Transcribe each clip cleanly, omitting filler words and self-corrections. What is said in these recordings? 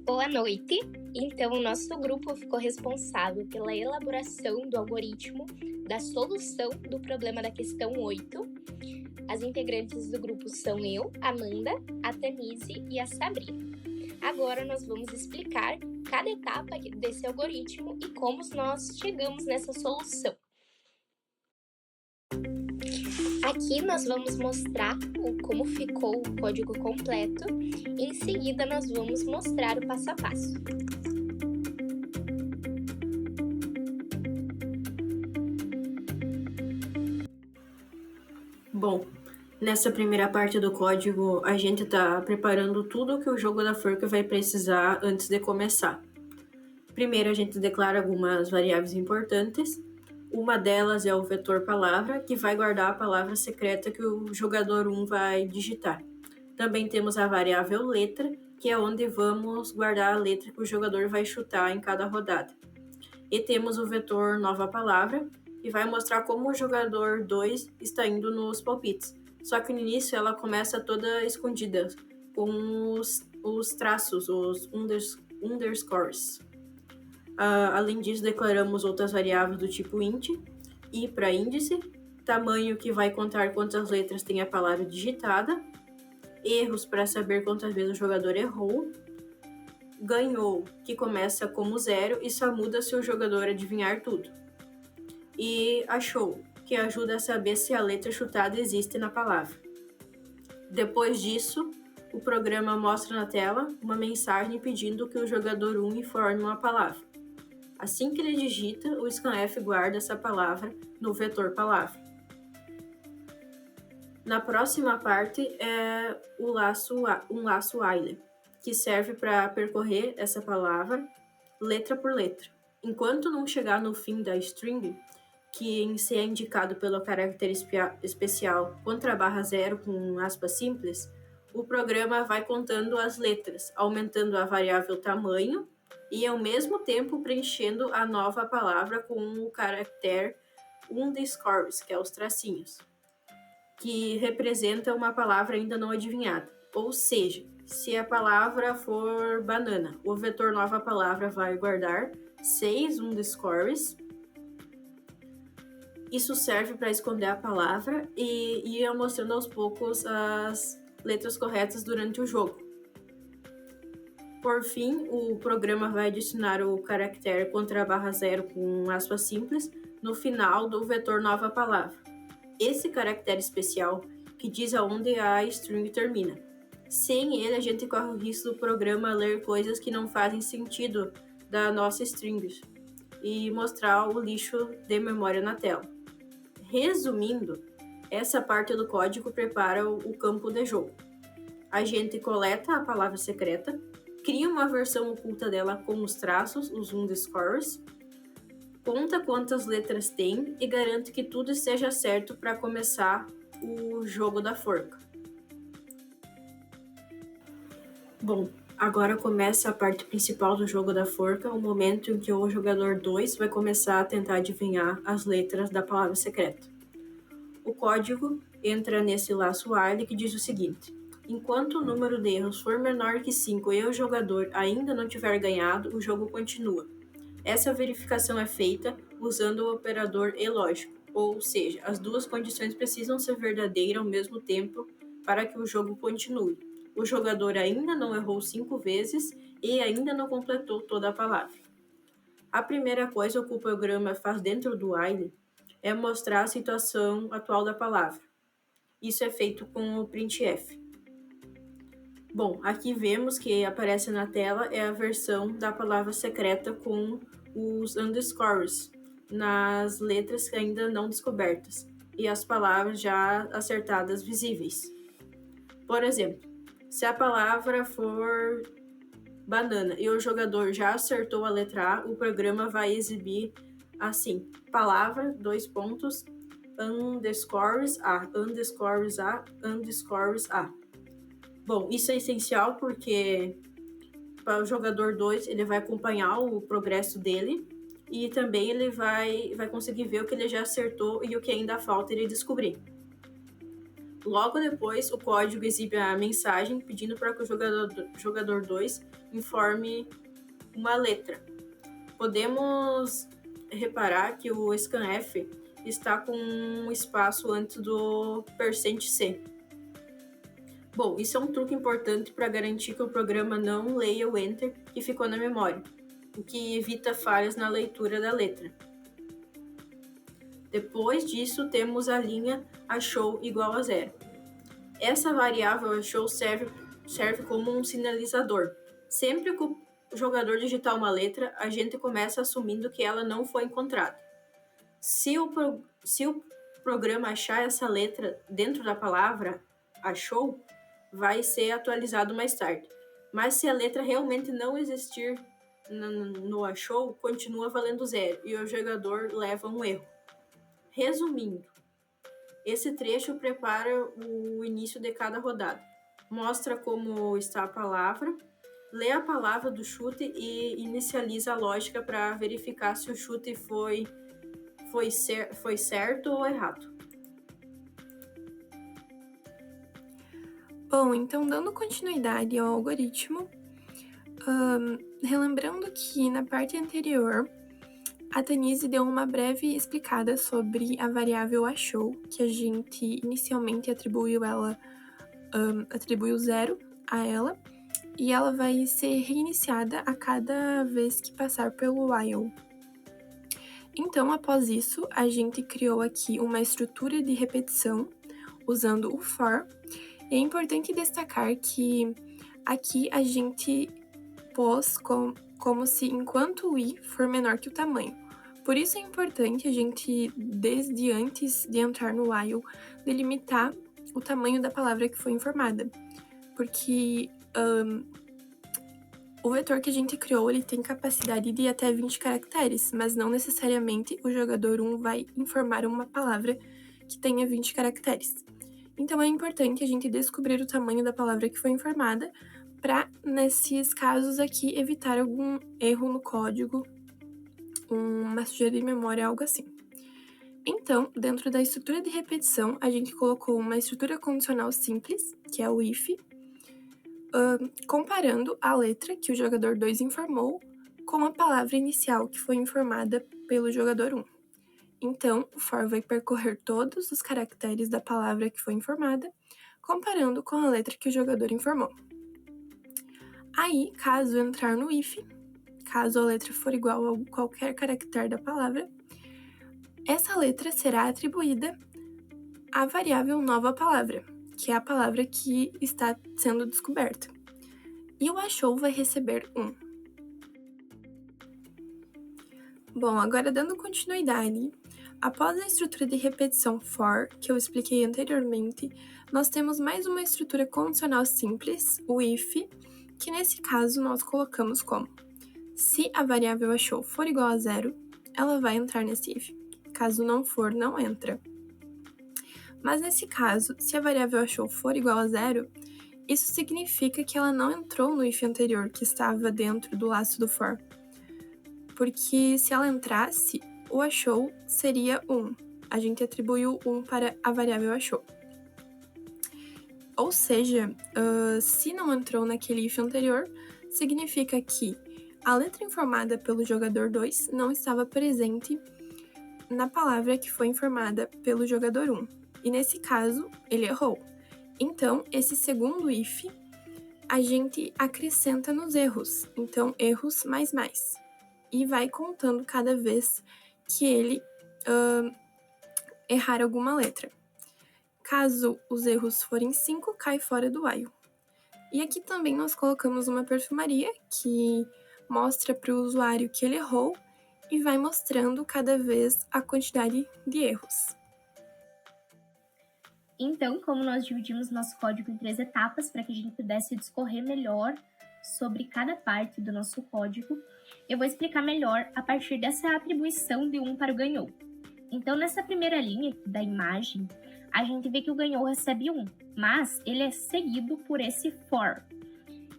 Boa noite! Então, o nosso grupo ficou responsável pela elaboração do algoritmo da solução do problema da questão 8. As integrantes do grupo são eu, Amanda, a Tanise e a Sabrina. Agora nós vamos explicar cada etapa desse algoritmo e como nós chegamos nessa solução. Aqui nós vamos mostrar como ficou o código completo. Em seguida, nós vamos mostrar o passo a passo. Bom, nessa primeira parte do código, a gente está preparando tudo que o jogo da forca vai precisar antes de começar. Primeiro, a gente declara algumas variáveis importantes. Uma delas é o vetor palavra, que vai guardar a palavra secreta que o jogador 1 vai digitar. Também temos a variável letra, que é onde vamos guardar a letra que o jogador vai chutar em cada rodada. E temos o vetor nova palavra, que vai mostrar como o jogador 2 está indo nos palpites. Só que no início ela começa toda escondida, com os traços, os underscores. Além disso, declaramos outras variáveis do tipo int, i para índice, tamanho que vai contar quantas letras tem a palavra digitada, erros para saber quantas vezes o jogador errou, ganhou, que começa como 0 e só muda se o jogador adivinhar tudo, e achou, que ajuda a saber se a letra chutada existe na palavra. Depois disso, o programa mostra na tela uma mensagem pedindo que o jogador 1 informe uma palavra. Assim que ele digita, o scanf guarda essa palavra no vetor palavra. Na próxima parte é um laço while, que serve para percorrer essa palavra letra por letra. Enquanto não chegar no fim da string, que se é indicado pelo caractere especial _0 com aspas simples, o programa vai contando as letras, aumentando a variável tamanho e ao mesmo tempo preenchendo a nova palavra com o caractere underscores, que é os tracinhos, que representa uma palavra ainda não adivinhada. Ou seja, se a palavra for banana, o vetor nova palavra vai guardar 6 underscores. Isso serve para esconder a palavra e ir mostrando aos poucos as letras corretas durante o jogo. Por fim, o programa vai adicionar o caractere _0 com aspas simples no final do vetor nova palavra. Esse caractere especial que diz aonde a string termina. Sem ele, a gente corre o risco do programa ler coisas que não fazem sentido da nossa string e mostrar o lixo de memória na tela. Resumindo, essa parte do código prepara o campo de jogo. A gente coleta a palavra secreta, cria uma versão oculta dela com os traços, os underscores, conta quantas letras tem e garante que tudo esteja certo para começar o jogo da forca. Bom, agora começa a parte principal do jogo da forca, o momento em que o jogador 2 vai começar a tentar adivinhar as letras da palavra secreta. O código entra nesse laço while que diz o seguinte: enquanto o número de erros for menor que 5 e o jogador ainda não tiver ganhado, o jogo continua. Essa verificação é feita usando o operador ilógico, ou seja, as duas condições precisam ser verdadeiras ao mesmo tempo para que o jogo continue. O jogador ainda não errou 5 vezes e ainda não completou toda a palavra. A primeira coisa que o programa faz dentro do while é mostrar a situação atual da palavra. Isso é feito com o printf. Bom, aqui vemos que aparece na tela é a versão da palavra secreta com os underscores nas letras ainda não descobertas e as palavras já acertadas visíveis. Por exemplo, se a palavra for banana e o jogador já acertou a letra A, o programa vai exibir assim: palavra, underscores A, underscores A, underscores A. Bom, isso é essencial porque para o jogador 2 ele vai acompanhar o progresso dele e também ele vai conseguir ver o que ele já acertou e o que ainda falta ele descobrir. Logo depois, o código exibe a mensagem pedindo para que o jogador 2 informe uma letra. Podemos reparar que o scanf está com um espaço antes do %C. Bom, isso é um truque importante para garantir que o programa não leia o Enter que ficou na memória, o que evita falhas na leitura da letra. Depois disso, temos a linha achou igual a 0. Essa variável achou serve como um sinalizador. Sempre que o jogador digitar uma letra, a gente começa assumindo que ela não foi encontrada. Se o programa achar essa letra dentro da palavra achou, vai ser atualizado mais tarde. Mas se a letra realmente não existir no achou, continua valendo 0 e o jogador leva um erro. Resumindo, esse trecho prepara o início de cada rodada. Mostra como está a palavra, lê a palavra do chute e inicializa a lógica para verificar se o chute foi certo ou errado. Bom, então dando continuidade ao algoritmo, relembrando que na parte anterior, a Tanise deu uma breve explicada sobre a variável achou, que a gente inicialmente atribuiu 0 a ela, e ela vai ser reiniciada a cada vez que passar pelo while. Então, após isso, a gente criou aqui uma estrutura de repetição usando o for. E é importante destacar que aqui a gente pôs como se enquanto o i for menor que o tamanho. Por isso é importante a gente, desde antes de entrar no while, delimitar o tamanho da palavra que foi informada. Porque o vetor que a gente criou, ele tem capacidade de até 20 caracteres, mas não necessariamente o jogador 1 vai informar uma palavra que tenha 20 caracteres. Então é importante a gente descobrir o tamanho da palavra que foi informada para, nesses casos aqui, evitar algum erro no código, uma sujeira de memória, algo assim. Então, dentro da estrutura de repetição, a gente colocou uma estrutura condicional simples, que é o if, comparando a letra que o jogador 2 informou com a palavra inicial que foi informada pelo jogador 1. Então, o for vai percorrer todos os caracteres da palavra que foi informada, comparando com a letra que o jogador informou. Aí, caso entrar no if, caso a letra for igual a qualquer caractere da palavra, essa letra será atribuída à variável nova palavra, que é a palavra que está sendo descoberta. E o achou vai receber 1. Bom, agora dando continuidade, após a estrutura de repetição for, que eu expliquei anteriormente, nós temos mais uma estrutura condicional simples, o if, que nesse caso nós colocamos como: se a variável achou for igual a 0, ela vai entrar nesse if. Caso não for, não entra. Mas nesse caso, se a variável achou for igual a 0, isso significa que ela não entrou no if anterior, que estava dentro do laço do for. Porque se ela entrasse, o achou seria 1. A gente atribuiu 1 para a variável achou. Ou seja, se não entrou naquele if anterior, significa que a letra informada pelo jogador 2 não estava presente na palavra que foi informada pelo jogador 1. E nesse caso, ele errou. Então, esse segundo if, a gente acrescenta nos erros. Então, erros mais. E vai contando cada vez que ele errar alguma letra. Caso os erros forem 5, cai fora do while. E aqui também nós colocamos uma perfumaria que mostra para o usuário que ele errou e vai mostrando cada vez a quantidade de erros. Então, como nós dividimos nosso código em 3 etapas para que a gente pudesse discorrer melhor sobre cada parte do nosso código, eu vou explicar melhor a partir dessa atribuição de 1 para o ganhou. Então, nessa primeira linha da imagem, a gente vê que o ganhou recebe 1, mas ele é seguido por esse for.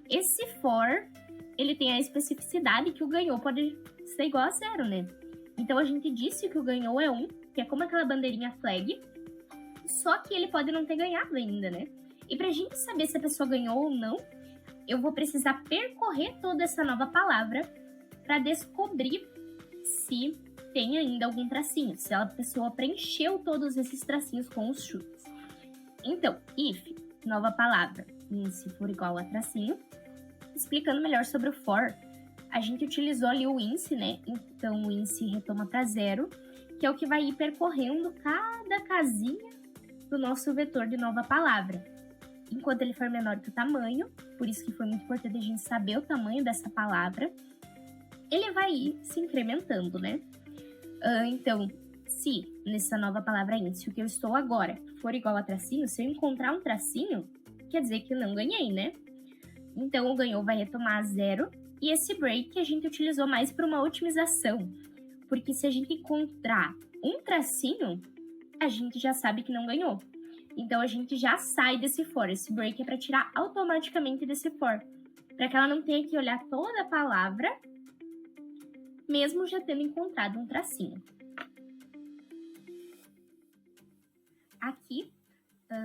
Esse for, ele tem a especificidade que o ganhou pode ser igual a 0, né? Então, a gente disse que o ganhou é 1, que é como aquela bandeirinha flag, Só que ele pode não ter ganhado ainda, né? E pra gente saber se a pessoa ganhou ou não, eu vou precisar percorrer toda essa nova palavra para descobrir se tem ainda algum tracinho, se a pessoa preencheu todos esses tracinhos com os chutes. Então, if, nova palavra, se for igual a tracinho. Explicando melhor sobre o for, a gente utilizou ali o INSE, né? Então, o INSE retoma para 0, que é o que vai ir percorrendo cada casinha do nosso vetor de nova palavra. Enquanto ele for menor que o tamanho, por isso que foi muito importante a gente saber o tamanho dessa palavra, ele vai ir se incrementando, né? Então, se nessa nova palavra INSE, o que eu estou agora for igual a tracinho, se eu encontrar um tracinho, quer dizer que eu não ganhei, né? Então, o ganhou vai retomar a 0, e esse break a gente utilizou mais para uma otimização, porque se a gente encontrar um tracinho, a gente já sabe que não ganhou. Então, a gente já sai desse for. Esse break é para tirar automaticamente desse for, para que ela não tenha que olhar toda a palavra, mesmo já tendo encontrado um tracinho. Aqui,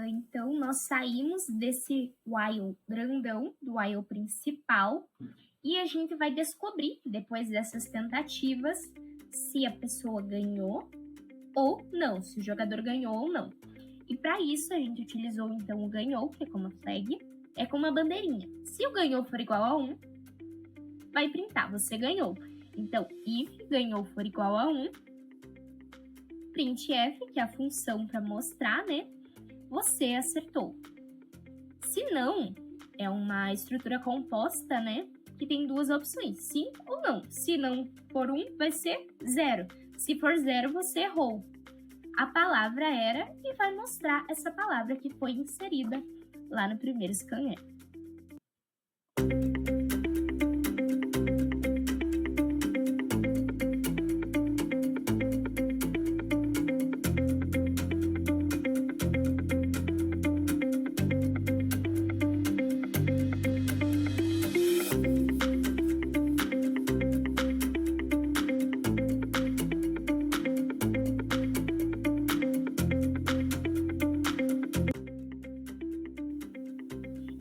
então, nós saímos desse while grandão, do while principal, e a gente vai descobrir, depois dessas tentativas, se a pessoa ganhou ou não, se o jogador ganhou ou não. E para isso, a gente utilizou, então, o ganhou, que é como a flag, é como uma bandeirinha. Se o ganhou for igual a 1, vai printar, você ganhou. Então, if ganhou for igual a 1, printf, que é a função para mostrar, né? Você acertou. Se não, é uma estrutura composta, né? Que tem duas opções, sim ou não. Se não for 1, vai ser 0. Se for 0, você errou. A palavra era e vai mostrar essa palavra que foi inserida lá no primeiro scanner.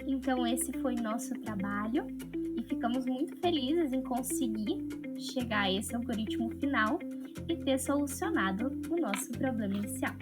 Então, esse foi nosso trabalho e ficamos muito felizes em conseguir chegar a esse algoritmo final e ter solucionado o nosso problema inicial.